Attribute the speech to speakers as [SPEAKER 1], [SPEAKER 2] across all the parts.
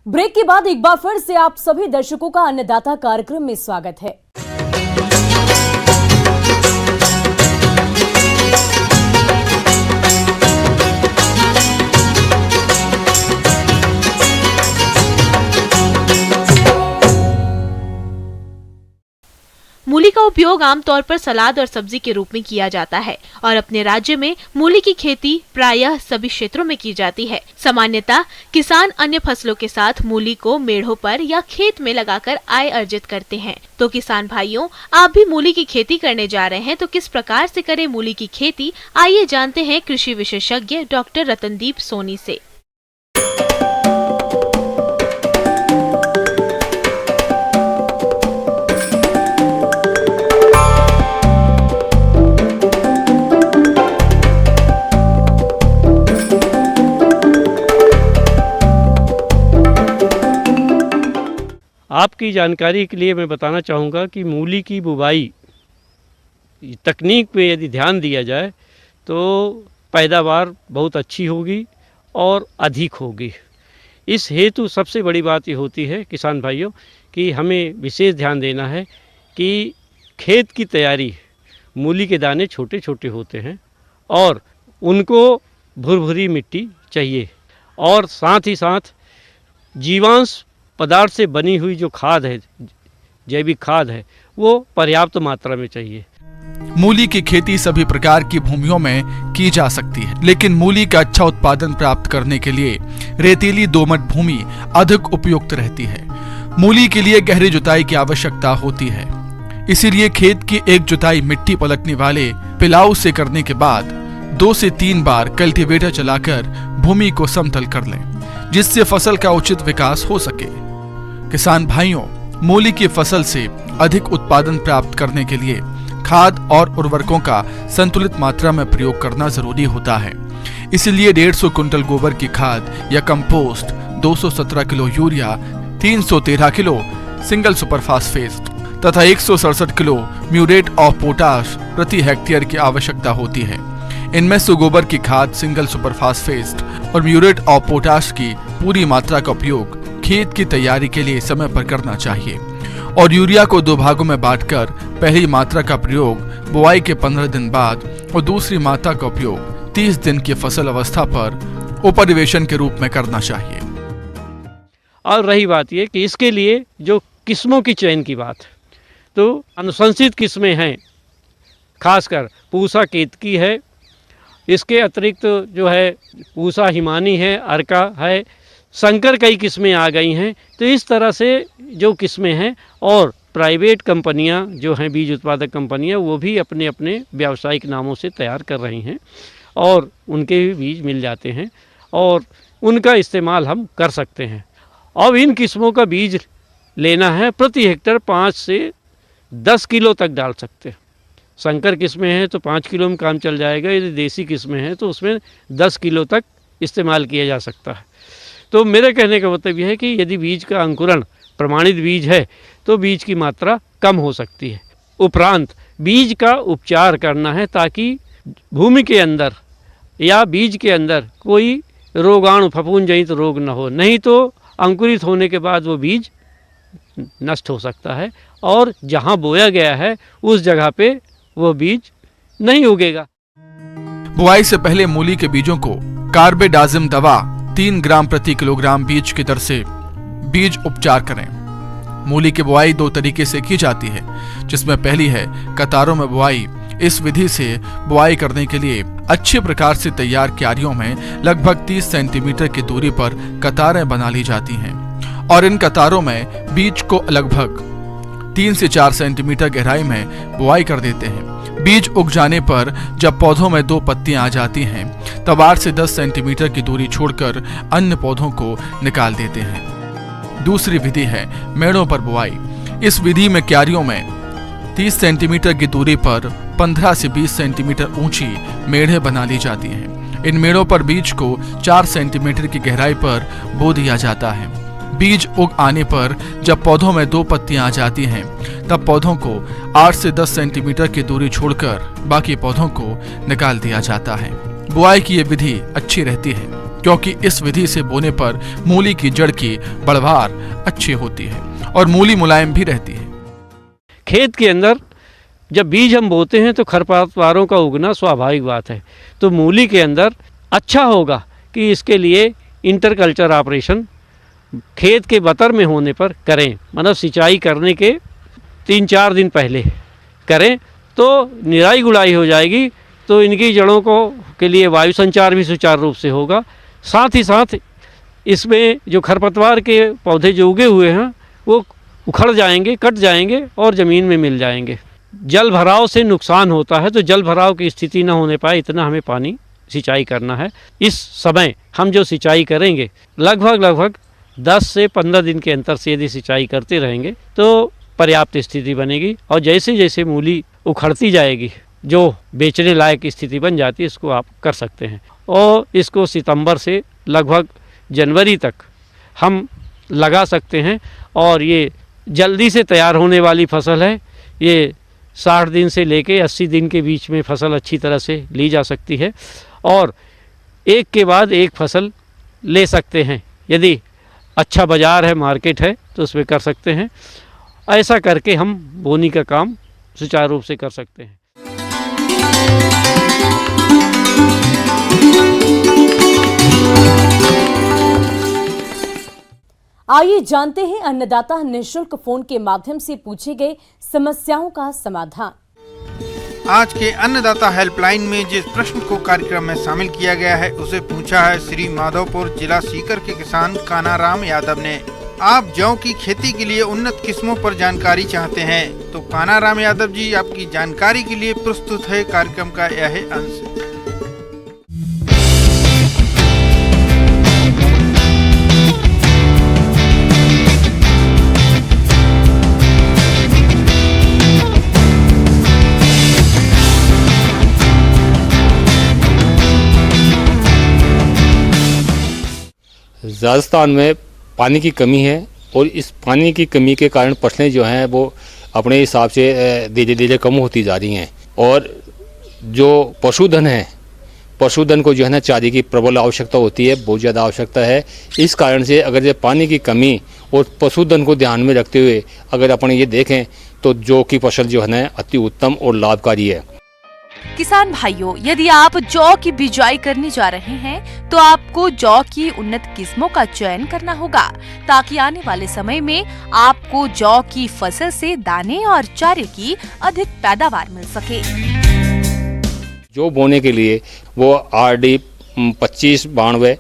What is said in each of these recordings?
[SPEAKER 1] Break के बाद एक बार फिर से आप सभी दर्शकों का अन्नदाता कार्यक्रम में स्वागत है।
[SPEAKER 2] मूली का उपयोग आमतौर पर सलाद और सब्जी के रूप में किया जाता है और अपने राज्य में मूली की खेती प्रायः सभी क्षेत्रों में की जाती है। सामान्यतः किसान अन्य फसलों के साथ मूली को मेढ़ों पर या खेत में लगाकर आय अर्जित करते हैं। तो किसान भाइयों, आप भी मूली की खेती करने जा रहे हैं तो किस प्रकार से करें मूली की खेती, आइए जानते हैं कृषि विशेषज्ञ डॉक्टर रतनदीप सोनी से।
[SPEAKER 3] आपकी जानकारी के लिए मैं बताना चाहूँगा कि मूली की बुवाई तकनीक पे यदि ध्यान दिया जाए तो पैदावार बहुत अच्छी होगी और अधिक होगी। इस हेतु सबसे बड़ी बात ये होती है किसान भाइयों कि हमें विशेष ध्यान देना है कि खेत की तैयारी, मूली के दाने छोटे छोटे होते हैं और उनको भुरभुरी मिट्टी चाहिए और साथ ही साथ जीवांश पदार्थ से बनी हुई जो खाद है, जैविक खाद है, वो पर्याप्त मात्रा में चाहिए।
[SPEAKER 4] मूली की खेती सभी प्रकार की भूमियों में की जा सकती है, लेकिन मूली का अच्छा उत्पादन प्राप्त करने के लिए रेतीली दोमट भूमि अधिक उपयुक्त रहती है। मूली के लिए गहरी जुताई की आवश्यकता होती है, इसीलिए खेत की एक जुताई मिट्टी पलटने वाले पिलाऊ से करने के बाद 2 से 3 बार कल्टीवेटर चलाकर भूमि को समतल कर लें, जिससे फसल का उचित विकास हो सके। किसान भाइयों, मूली की फसल से अधिक उत्पादन प्राप्त करने के लिए खाद और उर्वरकों का संतुलित मात्रा में प्रयोग करना जरूरी होता है। इसलिए 150 क्विंटल गोबर की खाद या compost, 217 kilo urea, 313 kilo single super phosphate तथा 167 किलो म्यूरेट ऑफ पोटाश प्रति हेक्टेयर की आवश्यकता होती है। इनमें से गोबर की खाद, सिंगल सुपर फास्फेट और म्यूरेट ऑफ पोटाश की पूरी मात्रा का उपयोग खेत की तैयारी के लिए समय पर करना चाहिए और यूरिया को 2 भागों में बांटकर पहली मात्रा का प्रयोग बुआई के 15 दिन बाद और दूसरी मात्रा का उपयोग 30 दिन की फसल अवस्था पर उपरिवेशन के रूप में करना चाहिए।
[SPEAKER 3] और रही बात ये कि इसके लिए जो किस्मों की चयन की बात, तो अनुशंसित किस्में हैं, खासकर पूसा केतकी है, इसके अतिरिक्त जो है पूसा हिमानी है, अर्का है, संकर कई किस्में आ गई हैं। तो इस तरह से जो किस्में हैं और प्राइवेट कंपनियां जो हैं, बीज उत्पादक कंपनियां, वो भी अपने अपने व्यावसायिक नामों से तैयार कर रही हैं और उनके भी बीज मिल जाते हैं और उनका इस्तेमाल हम कर सकते हैं। अब इन किस्मों का बीज लेना है, प्रति हेक्टेयर 5 से 10 किलो तक डाल सकते हैं। संकर किस्में हैं तो 5 किलो में काम चल जाएगा, यदि देसी किस्में हैं तो उसमें 10 किलो तक इस्तेमाल किया जा सकता है। तो मेरे कहने का मतलब यह है कि यदि बीज का अंकुरण प्रमाणित बीज है तो बीज की मात्रा कम हो सकती है। उपरांत बीज का उपचार करना है ताकि भूमि के अंदर या बीज के अंदर कोई रोगाणु, फफूंद जनित रोग न हो, नहीं तो अंकुरित होने के बाद वो बीज नष्ट हो सकता है और जहाँ बोया गया है उस जगह पे वो बीज नहीं उगेगा।
[SPEAKER 4] बुआई से पहले मूली के बीजों को कार्बेडाजिम दवा 3 ग्राम प्रति किलोग्राम बीज की दर से बीज उपचार करें। मूली की बुआई 2 तरीके से की जाती है, जिसमें पहली है कतारों में बुआई। इस विधि से बुआई करने के लिए अच्छे प्रकार से तैयार क्यारियों में लगभग 30 सेंटीमीटर की दूरी पर कतारें बना ली जाती हैं और इन कतारों में बीज को लगभग 3 से 4 सेंटीमीटर गहराई में बुआई कर देते हैं। बीज उग जाने पर जब पौधों में 2 पत्तियां आ जाती हैं, तब 8 से 10 सेंटीमीटर की दूरी छोड़कर अन्य पौधों को निकाल देते हैं। दूसरी विधि है मेड़ों पर बुआई। इस विधि में क्यारियों में 30 सेंटीमीटर की दूरी पर 15 से 20 सेंटीमीटर ऊंची मेढ़ें बना ली जाती हैं। इन मेड़ों पर बीज को 4 सेंटीमीटर की गहराई पर बो दिया जाता है। बीज उग आने पर जब पौधों में 2 पत्तियां आ जाती हैं, तब पौधों को 8 से 10 सेंटीमीटर की दूरी छोड़कर बाकी पौधों को निकाल दिया जाता है। बुआई की ये विधि अच्छी रहती है क्योंकि इस विधि से बोने पर मूली की जड़ की बढ़वार अच्छी होती है और मूली मुलायम भी रहती है।
[SPEAKER 3] खेत के अंदर जब बीज हम बोते हैं तो खरपतवारों का उगना स्वाभाविक बात है। तो मूली के अंदर अच्छा होगा कि इसके लिए इंटरकल्चर ऑपरेशन खेत के बतर में होने पर करें, मतलब सिंचाई करने के 3-4 दिन पहले करें तो निराई गुड़ाई हो जाएगी, तो इनकी जड़ों को के लिए वायु संचार भी सुचारू रूप से होगा। साथ ही साथ इसमें जो खरपतवार के पौधे जो उगे हुए हैं वो उखड़ जाएंगे, कट जाएंगे और ज़मीन में मिल जाएंगे। जल भराव से नुकसान होता है, तो जल भराव की स्थिति न होने पाए इतना हमें पानी सिंचाई करना है। इस समय हम जो सिंचाई करेंगे लगभग 10 से 15 दिन के अंतर से यदि सिंचाई करते रहेंगे तो पर्याप्त स्थिति बनेगी। और जैसे जैसे मूली उखड़ती जाएगी, जो बेचने लायक स्थिति बन जाती है, इसको आप कर सकते हैं। और इसको सितंबर से लगभग जनवरी तक हम लगा सकते हैं और ये जल्दी से तैयार होने वाली फसल है। ये 60 दिन से लेके 80 दिन के बीच में फसल अच्छी तरह से ली जा सकती है और एक के बाद एक फसल ले सकते हैं। यदि अच्छा बाज़ार है, मार्केट है, तो उसमें कर सकते हैं। ऐसा करके हम बोनी का काम सुचारू रूप से कर सकते हैं।
[SPEAKER 1] आइए जानते हैं अन्नदाता निःशुल्क फोन के माध्यम से पूछे गए समस्याओं का समाधान।
[SPEAKER 5] आज के अन्नदाता हेल्पलाइन में जिस प्रश्न को कार्यक्रम में शामिल किया गया है उसे पूछा है श्री माधोपुर जिला सीकर के किसान कानाराम यादव ने। आप जौ की खेती के लिए उन्नत किस्मों पर जानकारी चाहते हैं तो कानाराम यादव जी आपकी जानकारी के लिए प्रस्तुत है कार्यक्रम का यह अंश।
[SPEAKER 6] राजस्थान में पानी की कमी है और इस पानी की कमी के कारण फसलें जो हैं वो अपने हिसाब से धीरे धीरे कम होती जा रही हैं। और जो पशुधन है, पशुधन को जो है ना चारे की प्रबल आवश्यकता होती है, बहुत ज़्यादा आवश्यकता है। इस कारण से अगर ये पानी की कमी और पशुधन को ध्यान में रखते हुए अगर अपन ये देखें तो जौ की फसल जो है ना अति उत्तम और लाभकारी है।
[SPEAKER 7] किसान भाइयों, यदि आप जौ की बिजाई करने जा रहे हैं तो आपको जौ की उन्नत किस्मों का चयन करना होगा ताकि आने वाले समय में आपको जौ की फसल से दाने और चारे की अधिक पैदावार मिल सके।
[SPEAKER 6] जौ बोने के लिए वो RD 2592,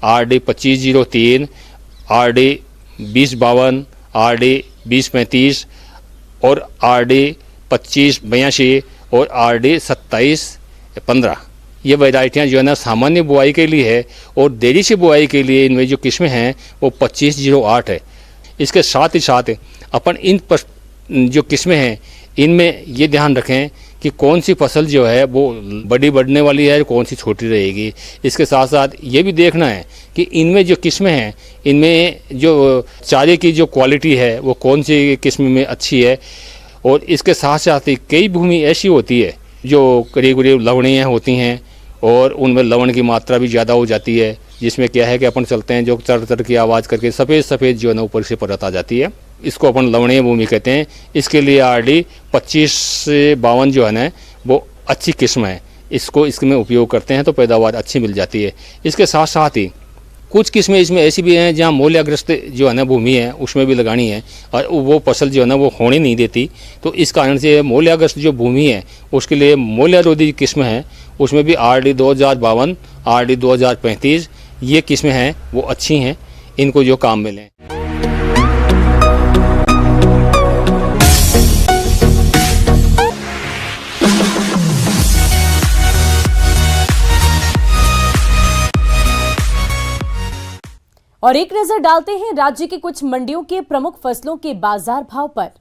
[SPEAKER 6] RD 2503, RD 2052, RD 2035 और RD 2582 और RD 2715 ये वैरायटियाँ जो है ना सामान्य बुआई के लिए है और देरी से बुआई के लिए इनमें जो किस्में हैं वो 2508 है। इसके साथ ही साथ अपन इन जो किस्में हैं इनमें ये ध्यान रखें कि कौन सी फसल जो है वो बड़ी बढ़ने वाली है, कौन सी छोटी रहेगी। इसके साथ साथ ये भी देखना है कि इनमें जो किस्में हैं इनमें जो चारे की जो क्वालिटी है वो कौन सी किस्म में अच्छी है। और इसके साथ साथ ही कई भूमि ऐसी होती है जो करीब करीब लवणीय होती हैं और उनमें लवण की मात्रा भी ज़्यादा हो जाती है, जिसमें क्या है कि अपन चलते हैं जो चर चर की आवाज़ करके सफ़ेद सफ़ेद जो है ना ऊपर से परत आ जाती है, इसको अपन लवणीय भूमि कहते हैं। इसके लिए RD 2552 जो है ना वो अच्छी किस्म है, इसमें उपयोग करते हैं तो पैदावार अच्छी मिल जाती है। इसके साथ साथ ही कुछ किस्में इसमें ऐसी भी हैं जहाँ मूल्याग्रस्त जो है ना भूमि है उसमें भी लगानी है और वो फसल जो है ना वो होने नहीं देती, तो इस कारण से मूल्याग्रस्त जो भूमि है उसके लिए मूल्यारोधी किस्म है, उसमें भी RD 2052, RD 2035 ये किस्में हैं वो अच्छी हैं, इनको जो काम मिलें।
[SPEAKER 1] और एक नजर डालते हैं राज्य की कुछ मंडियों के प्रमुख फसलों के बाजार भाव पर।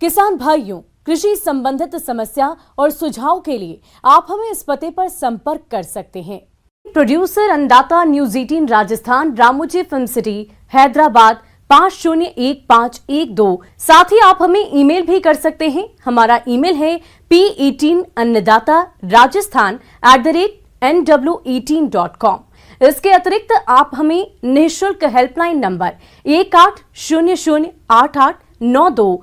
[SPEAKER 1] किसान भाइयों, कृषि संबंधित समस्या और सुझाव के लिए आप हमें इस पते पर संपर्क कर सकते हैं। प्रोड्यूसर अन्नदाता news 18 Rajasthan, Ramoji film city, Hyderabad 501512। साथ ही आप हमें ईमेल भी कर सकते हैं। हमारा ईमेल है p18annadaata@nw18.com। इसके अतिरिक्त आप हमें निःशुल्क हेल्पलाइन नंबर 18008892